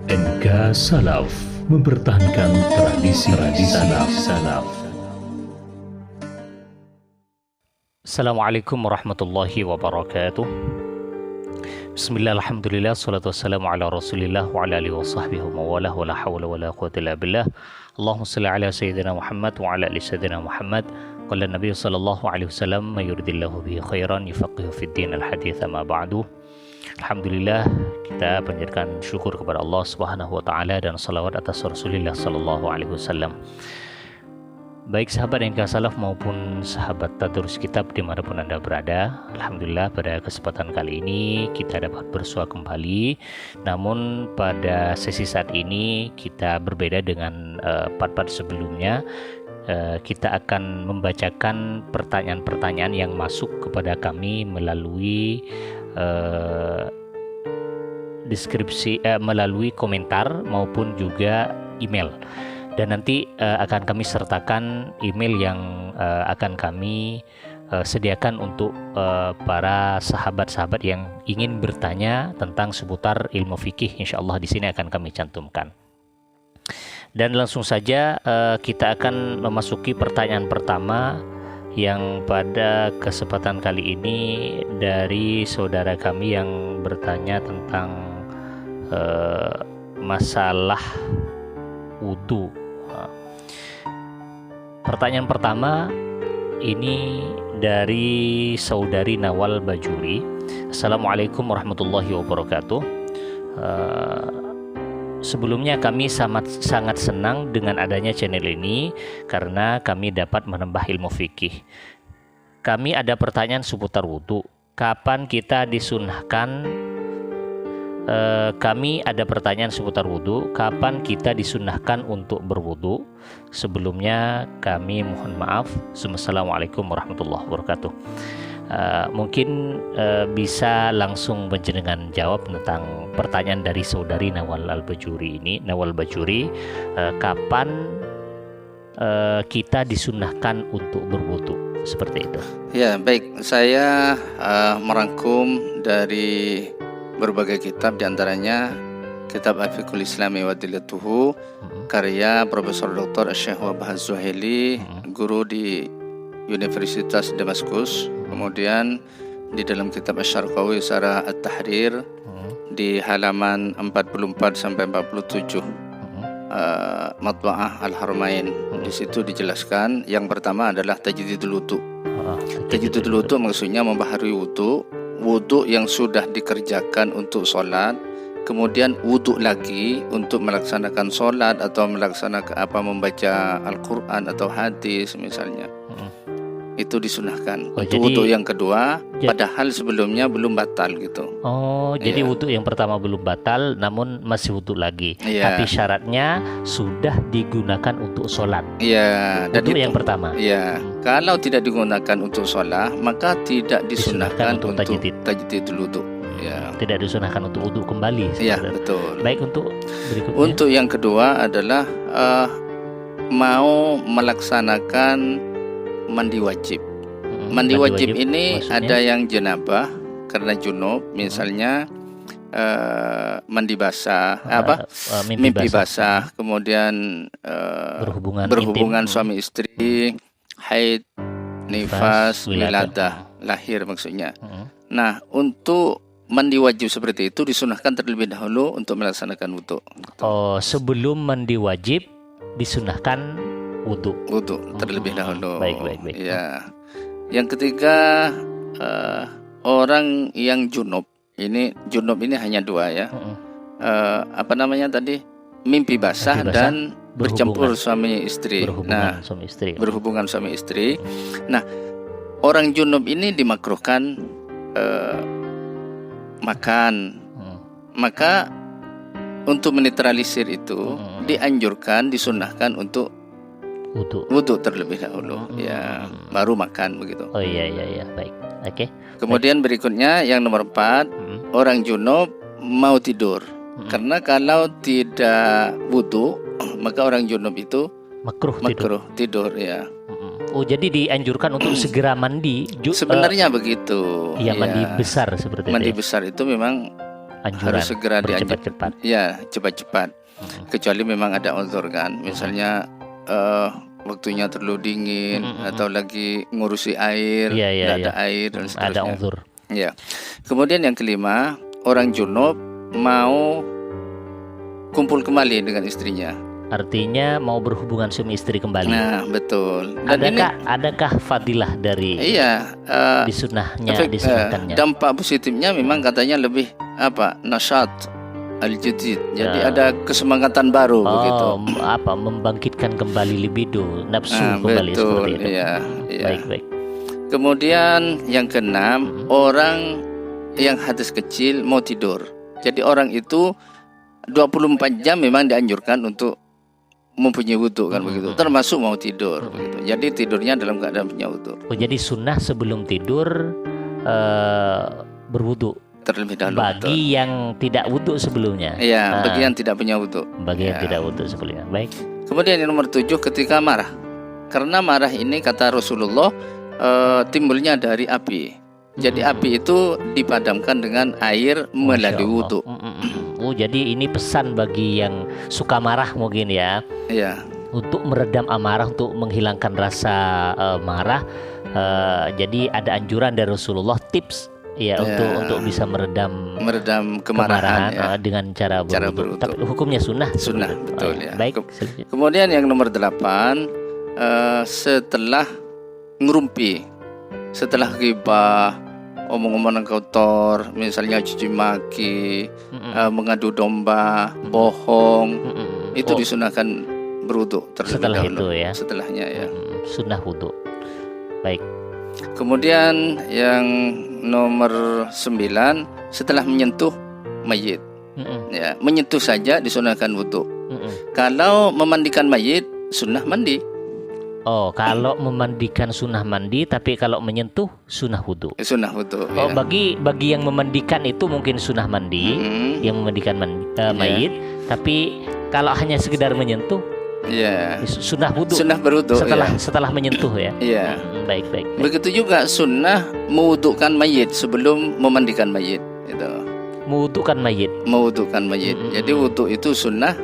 NK Salaf mempertahankan tradisi salaf. Assalamualaikum warahmatullahi wabarakatuh. Bismillah, alhamdulillah, salatu wassalamu ala rasulillah wa ala alihi wa sahbihi wa mawalah wa la hawla wa la quwwata illa billah. Allahumma salli ala sayyidina Muhammad wa ala ali sayyidina Muhammad. Qala Nabi sallallahu alaihi wasallam, may yuridillahu bihi khairan yufaqihu fid din, al-hadits ma ba'du. Alhamdulillah, kita panjatkan syukur kepada Allah Subhanahu wa taala dan salawat atas Rasulullah sallallahu alaihi wasallam. Baik sahabat NK Salaf maupun sahabat Tadarus Kitab dimanapun Anda berada, alhamdulillah pada kesempatan kali ini kita dapat bersua kembali. Namun pada sesi saat ini kita berbeda dengan part-part sebelumnya. Kita akan membacakan pertanyaan-pertanyaan yang masuk kepada kami melalui deskripsi, melalui komentar maupun juga email. Dan nanti akan kami sertakan email yang akan kami sediakan untuk para sahabat-sahabat yang ingin bertanya tentang seputar ilmu fikih. Insyaallah di sini akan kami cantumkan. Dan langsung saja kita akan memasuki pertanyaan pertama yang pada kesempatan kali ini dari saudara kami yang bertanya tentang masalah wudu. Pertanyaan pertama ini dari saudari Nawal Bajuri. Assalamualaikum warahmatullahi wabarakatuh. Sebelumnya kami sangat senang dengan adanya channel ini karena kami dapat menambah ilmu fikih. Kami ada pertanyaan seputar wudu. Kapan kita disunahkan? Kami ada pertanyaan seputar wudu. Kapan kita disunahkan untuk berwudu? Sebelumnya kami mohon maaf. Assalamualaikum warahmatullahi wabarakatuh. Mungkin bisa langsung panjenengan jawab tentang pertanyaan dari saudari Nawal Bajuri ini. Nawal Bajuri, kapan kita disunahkan untuk berwudu? Seperti itu. Ya, baik. Saya merangkum dari berbagai kitab, diantaranya kitab Al-Fiqhul Islami wa Adillatuhu, karya Profesor Dr. Syekh Wahbah Az-Zuhaili, guru di Universitas Damaskus. Kemudian di dalam kitab Asy-Syarqawi Syarah At-Tahrir di halaman 44 sampai 47, Matba'ah Al-Haramain. Di situ dijelaskan yang pertama adalah tajdidul wudu. Tajdidul wudu maksudnya membaharui wudu yang sudah dikerjakan untuk sholat, kemudian wudu lagi untuk melaksanakan sholat atau melaksanakan membaca Al-Quran atau hadis misalnya. Itu disunahkan. Untuk wudu yang kedua, padahal sebelumnya belum batal gitu. Jadi wudu yang pertama belum batal, namun masih wudu lagi. Tapi syaratnya sudah digunakan untuk sholat. Dan wudu yang pertama. Kalau tidak digunakan untuk sholat, maka tidak disunahkan untuk tajdidul wudu. Tidak disunahkan untuk wudu kembali. Betul. Baik, untuk berikutnya. Untuk yang kedua adalah mau melaksanakan mandi wajib. Mandi wajib ini maksudnya? Ada yang janabah karena junub, misalnya mandi basah, mimpi basah, kemudian berhubungan suami istri, haid, nifas, wiladah, lahir maksudnya. Nah, untuk mandi wajib seperti itu disunahkan terlebih dahulu untuk melaksanakan wudu. Sebelum mandi wajib disunahkan wudu terlebih dahulu. Baik. Ya. Yang ketiga, orang yang junub ini hanya dua ya. Apa namanya tadi? Mimpi basah dan bercampur suami istri. Berhubungan suami istri. Nah, orang junub ini dimakruhkan makan. Maka untuk menetralisir itu dianjurkan, disunahkan untuk wudu terlebih dahulu, baru makan begitu. Baik. Oke. Kemudian berikutnya yang nomor 4, orang junub mau tidur. Karena kalau tidak wudu, maka orang junub itu makruh tidur ya. Jadi dianjurkan untuk segera mandi. Sebenarnya begitu. Mandi besar seperti itu. Mandi besar itu memang anjuran harus segera dianjurkan. cepat-cepat. Ya, cepat-cepat. Kecuali memang ada uzur kan. Misalnya waktunya terlalu dingin atau lagi ngurusi air, tidak ada air dan seterusnya. Ada uzur. Ya. Kemudian yang kelima, orang junub mau kumpul kembali dengan istrinya. Artinya mau berhubungan suami istri kembali. Nah, betul. Dan Adakah fadilah dari di sunnahnya, disunahkannya? Dampak positifnya memang katanya lebih nasyat al-jadid. Jadi ada kesemangatan baru begitu. Membangkitkan kembali libido, nafsu kembali, betul, seperti itu. Iya. Baik. Kemudian yang keenam, orang yang hadas kecil mau tidur. Jadi orang itu 24 jam memang dianjurkan untuk mempunyai wudu kan begitu, termasuk mau tidur begitu. Jadi tidurnya dalam keadaan punya wudu. Jadi sunnah sebelum tidur berwudu terlebih dahulu. Bagi yang tidak wudu sebelumnya. Iya, bagi yang tidak punya wudu. Bagi yang tidak wudu sebelumnya. Baik. Kemudian yang nomor 7, ketika marah. Karena marah ini kata Rasulullah timbulnya dari api. Jadi api itu dipadamkan dengan air melalui wudu. Jadi ini pesan bagi yang suka marah mungkin ya. Iya. Untuk meredam amarah, untuk menghilangkan rasa marah. Jadi ada anjuran dari Rasulullah, tips ya, untuk bisa meredam kemarahan dengan cara berwudu. Tapi hukumnya sunnah. Sunnah, betul ya. Baik. Kemudian yang nomor 8, setelah ngerumpi, setelah ghibah, omong-omongan kotor, misalnya cuci maki, mengadu domba, bohong, itu disunahkan berwudu setelah dahulu. Itu ya. Setelahnya ya. Sunnah wudu. Baik. Kemudian yang nomor 9, setelah menyentuh mayit. Ya, menyentuh saja disunahkan wudu. Kalau memandikan mayit, sunnah mandi. Oh, kalau memandikan sunnah mandi, tapi kalau menyentuh sunnah wudu. Sunnah wudu. Oh, ya. Bagi yang memandikan itu mungkin sunnah mandi, yang memandikan mayit, tapi kalau hanya sekedar menyentuh, sunnah wudu. Sunnah berwudu. Setelah menyentuh ya. Iya. Baik. Begitu juga sunnah mewudukan mayit sebelum memandikan mayit. Itu. Mewudukan mayit. Jadi wudu itu sunnah.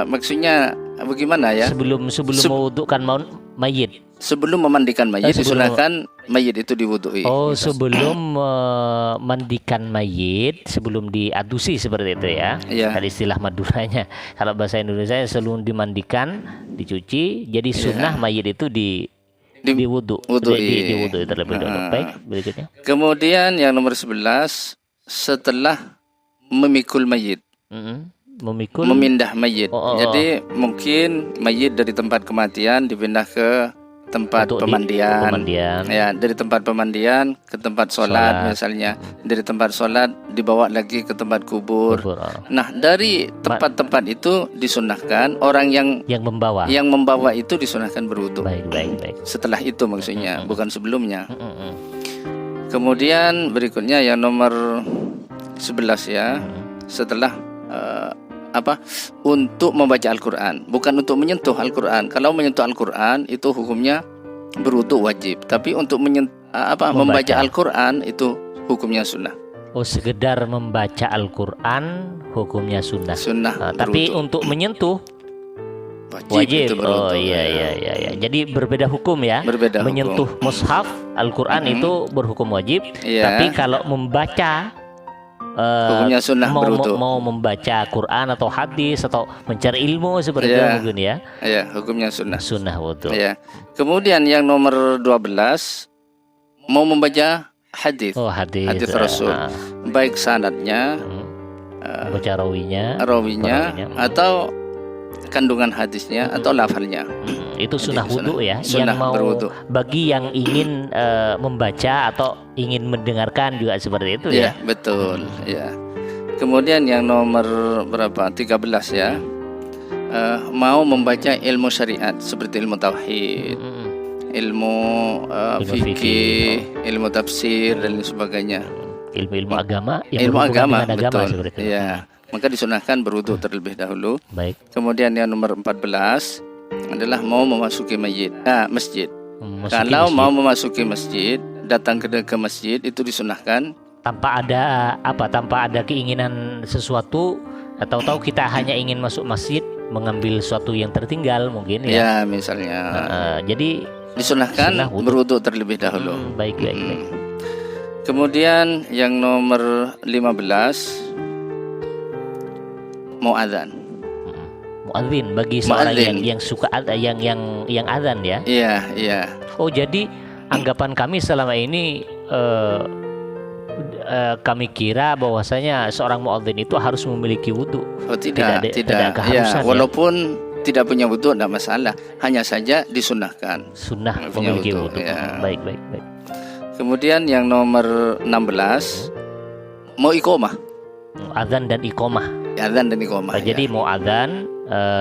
Maksudnya bagaimana ya? Sebelum mewudukan mayit. Sebelum memandikan mayit disunahkan mayit itu diwudui. Oh, sebelum memandikan mayit, sebelum diadusi seperti itu ya. Ada istilah Maduranya. Kalau bahasa Indonesia sebelum dimandikan, dicuci, jadi sunnah mayit itu diwudu. Diwudu terlebih dahulu. Baik, berikutnya. Kemudian yang nomor 11, setelah memikul mayit. Memindah mayit. Jadi mungkin mayit dari tempat kematian dipindah ke tempat pemandian. Ya, dari tempat pemandian ke tempat sholat misalnya. Dari tempat sholat dibawa lagi ke tempat kubur. Nah, dari tempat-tempat itu disunahkan orang yang membawa itu disunahkan berwudu. Baik. Setelah itu maksudnya, bukan sebelumnya. Kemudian berikutnya yang nomor 11 ya. Setelah untuk membaca Al-Quran, bukan untuk menyentuh Al-Quran. Kalau menyentuh Al-Quran itu hukumnya berwudu wajib, tapi untuk membaca Al-Quran itu hukumnya sunnah. Oh, sekedar membaca Al-Quran hukumnya sunnah. Tapi untuk menyentuh wajib. Oh iya. Jadi berbeda hukum ya. Menyentuh mushaf Al-Quran itu berhukum wajib. Tapi kalau membaca hukumnya sunnah berwudu. Mau membaca Quran atau hadis atau mencari ilmu seperti itu mungkin ya. Iya, hukumnya sunnah. Sunnah wudu. Iya. Kemudian yang nomor 12, mau membaca hadis. Oh, hadis Rasul. Baik sanadnya, baca rawinya atau kandungan hadisnya atau lafalnya. Itu sunnah wudu ya. Sunnah yang mau berwudu. Bagi yang ingin membaca atau ingin mendengarkan juga seperti itu ya. Betul. Ya. Kemudian yang nomor 13 ya. Mau membaca ilmu syariat seperti ilmu tauhid, ilmu fikih, ilmu tafsir dan sebagainya. Ilmu agama yang berhubungan dengan agama seperti itu. Ya. Maka disunahkan berwudu terlebih dahulu. Baik. Kemudian yang nomor 14 adalah mau memasuki masjid. Kalau mau memasuki masjid, datang ke masjid itu disunahkan tanpa ada keinginan sesuatu, atau tahu kita hanya ingin masuk masjid mengambil sesuatu yang tertinggal mungkin ya. Ya, misalnya. Jadi disunahkan sunnah wudu. berwudu terlebih dahulu. Baik. Kemudian yang nomor 15, mau adzan. Muadzin bagi seorang yang suka yang adzan ya. Iya. Oh, jadi anggapan kami selama ini kami kira bahwasanya seorang muadzin itu harus memiliki wudu. Oh, tidak. keharusan, Ya, walaupun tidak punya wudu tidak masalah, hanya saja disunahkan. Sunnah Punya memiliki wudu, wudu. ya. Baik. Kemudian yang nomor 16, mau iqomah. Adzan dan iqomah. Adzan dan iqomah. Jadi mau adzan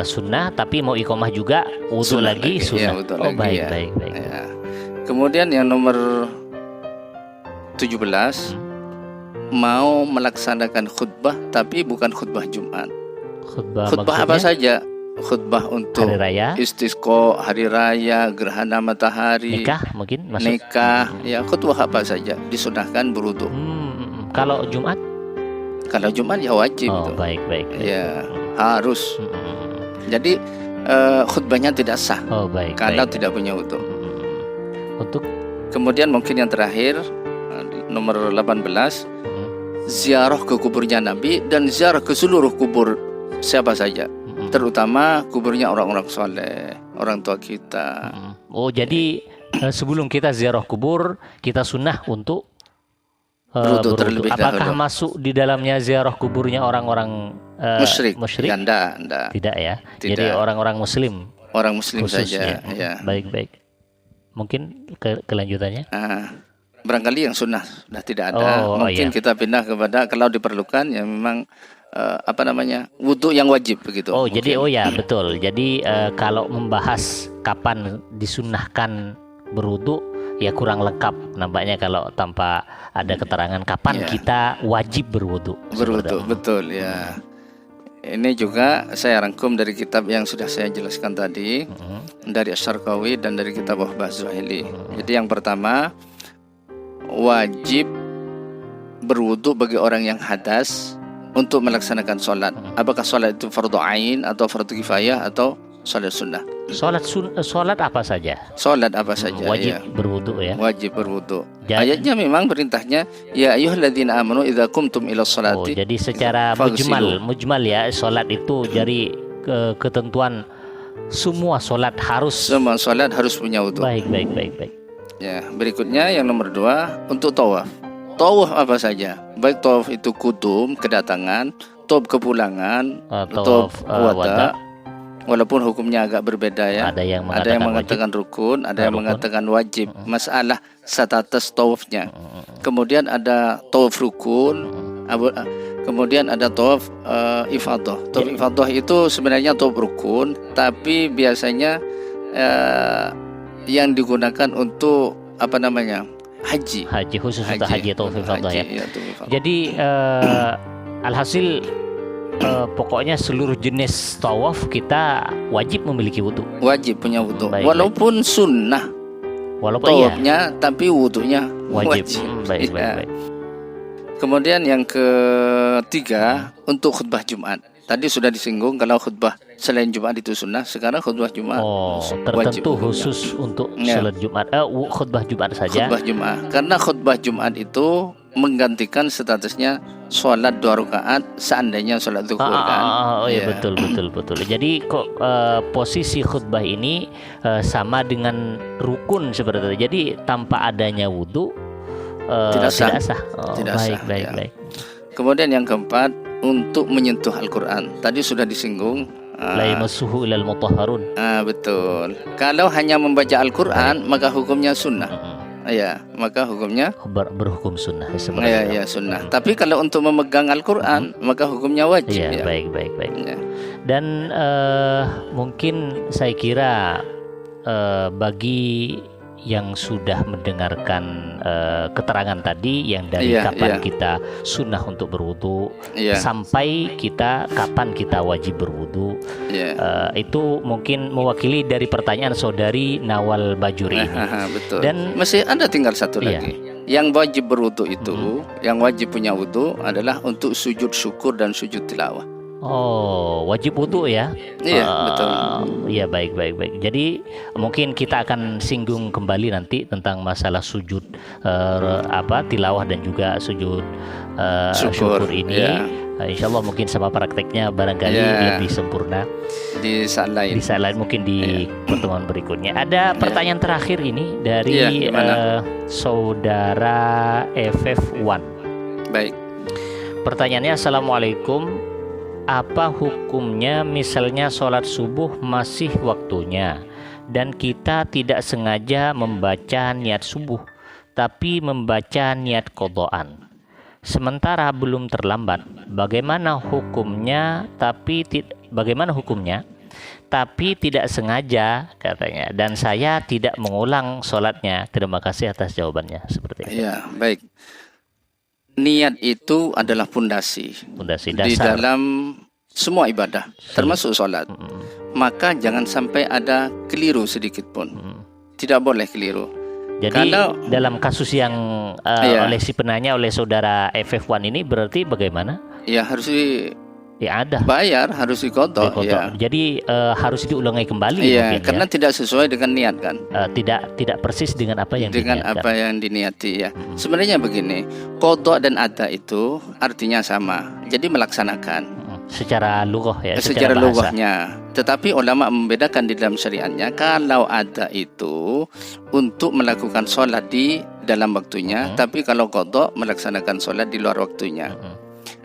sunnah, tapi mau iqomah juga wudu lagi sunnah. Ya, wudu Oh, lagi, baik. Ya. Kemudian yang nomor 17, mau melaksanakan khutbah tapi bukan khutbah Jumat. Khutbah apa saja? Khutbah untuk hari raya, istisqa, hari raya, gerhana matahari, nikah mungkin masuk. nikah, ya khutbah apa saja disunahkan berwudu. Kalau Jumat? Kalau Jumat ya wajib. Oh, tuh. baik. Ya, harus. Jadi khutbahnya tidak sah. Oh, baik. Kalau tidak punya wudu. Untuk kemudian mungkin yang terakhir nomor 18, ziarah ke kuburnya Nabi dan ziarah ke seluruh kubur siapa saja, terutama kuburnya orang-orang soleh, orang tua kita. Oh, jadi sebelum kita ziarah kubur, kita sunnah untuk berwudu terlebih dahulu. Apakah masuk di dalamnya ziarah kuburnya orang-orang musyrik? Ya, enggak. Tidak ya. Tidak. Jadi orang-orang muslim. Orang muslim khususnya. saja. Ya. Baik. Mungkin kelanjutannya? Barangkali yang sunnah sudah tidak ada. Mungkin kita pindah kepada kalau diperlukan ya memang wudu yang wajib begitu. Oh, mungkin. jadi betul. Jadi kalau membahas kapan disunnahkan berwudu ya kurang lengkap nampaknya kalau tanpa ada keterangan kapan kita wajib berwudu. Betul ya. Ini juga saya rangkum dari kitab yang sudah saya jelaskan tadi, dari Asy-Syarqawi dan dari kitab Wahbah Zuhaili. Jadi yang pertama, wajib berwudu bagi orang yang hadas untuk melaksanakan sholat. Apakah sholat itu fardu ain atau fardu kifayah atau sholat sunnah? Sholat apa saja? Sholat apa saja wajib ya. berwudu ya. Wajib berwudu. Ayatnya memang perintahnya ya ayyuhalladzina amanu idza qumtum ila sholati. Jadi secara mujmal ya, sholat itu dari ketentuan semua sholat harus punya wudu. Baik. Ya, berikutnya yang nomor 2 untuk tawaf. Tawaf apa saja? Baik tawaf itu kudum, kedatangan, tawaf kepulangan, tawaf wada. Walaupun hukumnya agak berbeda ya. Ada yang mengatakan rukun, ada yang mengatakan wajib. Masalah status tawafnya. Kemudian ada tawaf rukun, kemudian ada tawaf ifadah. Tawaf ifadah itu sebenarnya tawaf rukun, tapi biasanya yang digunakan untuk haji khusus untuk haji atau ifadah ya. Jadi alhasil pokoknya seluruh jenis tawaf kita wajib memiliki wudu. Wajib punya wudu. Walaupun sunnah tawafnya, tapi wudunya wajib. Baik. Kemudian yang ketiga untuk khutbah Jumat. Tadi sudah disinggung kalau khutbah selain Jumat itu sunnah, sekarang khutbah Jumat tertentu khusus untuk salat Jumat. Khutbah Jumat saja. Khutbah Jumat. Karena khutbah Jumat itu menggantikan statusnya sholat 2 rakaat seandainya sholat zuhur kan. Betul. Jadi kok posisi khutbah ini sama dengan rukun seperti itu. Jadi tanpa adanya wudu tidak sah. Baik. Kemudian yang keempat untuk menyentuh Al-Quran. Tadi sudah disinggung. La yamassuhu illal mutahharun. Betul. Kalau hanya membaca Al-Quran maka hukumnya sunnah. Maka hukumnya berhukum sunnah. Ya, sunnah. Tapi kalau untuk memegang Al-Quran maka hukumnya wajib. Baik. Dan mungkin saya kira bagi yang sudah mendengarkan keterangan tadi yang dari kapan kita sunnah untuk berwudu sampai kapan kita wajib berwudu, itu mungkin mewakili dari pertanyaan saudari Nawal Bajuri ini. Betul. Dan masih ada tinggal satu lagi. Yang wajib berwudu itu, yang wajib punya wudu adalah untuk sujud syukur dan sujud tilawah. Oh, wajib wudu ya? Iya, betul. Iya, baik. Jadi mungkin kita akan singgung kembali nanti tentang masalah sujud tilawah dan juga sujud syukur ini. Ya. Insya Allah mungkin sama prakteknya barangkali lebih sempurna di saat lain. Di saat lain mungkin di pertemuan berikutnya. Ada pertanyaan terakhir ini dari saudara FF1. Baik. Pertanyaannya, Assalamualaikum. Apa hukumnya misalnya sholat subuh masih waktunya dan kita tidak sengaja membaca niat subuh tapi membaca niat qodaan, sementara belum terlambat, bagaimana hukumnya tapi tidak sengaja katanya, dan saya tidak mengulang sholatnya. Terima kasih atas jawabannya. Seperti itu. Ya, baik. Niat itu adalah pondasi dasar di dalam semua ibadah, termasuk sholat. Maka jangan sampai ada keliru sedikit pun. Tidak boleh keliru. Jadi kalau dalam kasus yang oleh si penanya, oleh saudara FF1 ini berarti bagaimana? Ya harus bayar, harus diqodho. Ya. Jadi harus diulangi kembali. Iya, karena tidak sesuai dengan niat kan. Tidak persis dengan apa yang diniati ya. Sebenarnya begini, qodho dan ada itu artinya sama. Jadi melaksanakan. Secara lughah ya. Secara lughahnya. Tetapi ulama membedakan di dalam syariatnya, kalau ada itu untuk melakukan sholat di dalam waktunya, tapi kalau qodho melaksanakan sholat di luar waktunya.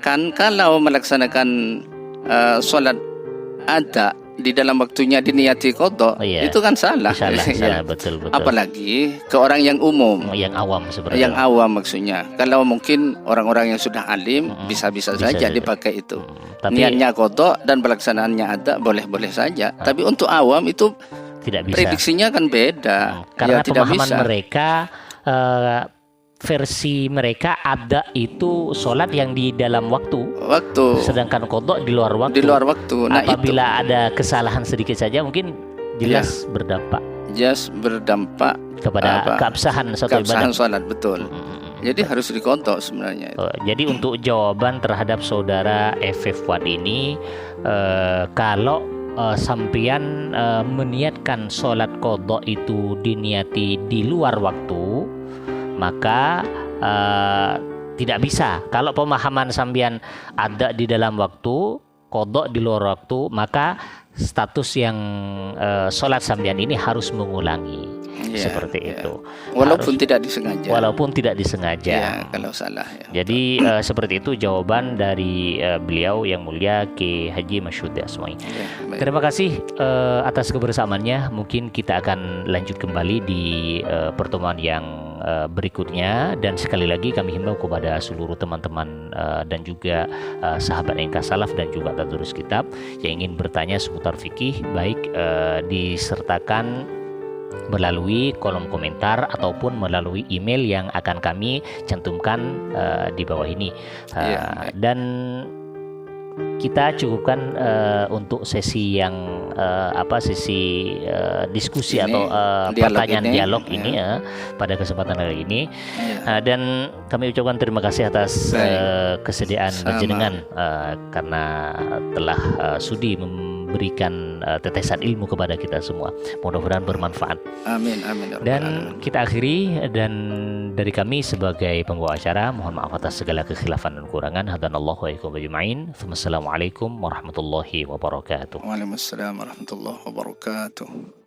Kan kalau melaksanakan sholat ada di dalam waktunya diniati qodho, itu kan salah. Salah, betul. Apalagi ke orang yang umum, yang awam sebenarnya. Yang awam maksudnya. Kalau mungkin orang-orang yang sudah alim bisa saja dipakai itu. Tapi niatnya qodho dan pelaksanaannya ada, boleh-boleh saja. Tapi untuk awam itu tidak bisa. Prediksinya kan beda. Karena pemahaman mereka, versi mereka ada itu sholat yang di dalam waktu, sedangkan qodho di luar waktu. Nah, apabila ada kesalahan sedikit saja mungkin jelas berdampak kepada keabsahan sholat, betul. Jadi harus diqodho sebenarnya. Jadi untuk jawaban terhadap saudara FF1 ini, kalau sampean meniatkan sholat qodho itu diniati di luar waktu, maka tidak bisa. Kalau pemahaman sambian ada di dalam waktu, qodho di luar waktu, maka status yang sholat sambian ini harus mengulangi. Seperti itu. Walaupun tidak disengaja. Ya, kalau salah. Ya. Jadi seperti itu jawaban dari beliau yang mulia Ki Haji Mashyud Asma'i. Terima kasih atas kebersamaannya. Mungkin kita akan lanjut kembali di pertemuan yang berikutnya, dan sekali lagi kami himbau kepada seluruh teman-teman dan juga sahabat Engkar Salaf dan juga tadarus kitab yang ingin bertanya seputar fikih, baik disertakan melalui kolom komentar ataupun melalui email yang akan kami cantumkan di bawah ini. Dan kita cukupkan untuk sesi yang sesi diskusi ini, atau pertanyaan dialog ini pada kesempatan hari ini. Dan kami ucapkan terima kasih atas kesediaan jenengan karena telah sudi memberikan tetesan ilmu kepada kita semua. Mudah-mudahan bermanfaat. Amin. Dan kita akhiri, dan dari kami sebagai pembawa acara, mohon maaf atas segala kekhilafan dan kekurangan. Hadanallahu wa iyyakum ajma'in. Assalamualaikum warahmatullahi wabarakatuh. Waalaikumsalam warahmatullahi wabarakatuh.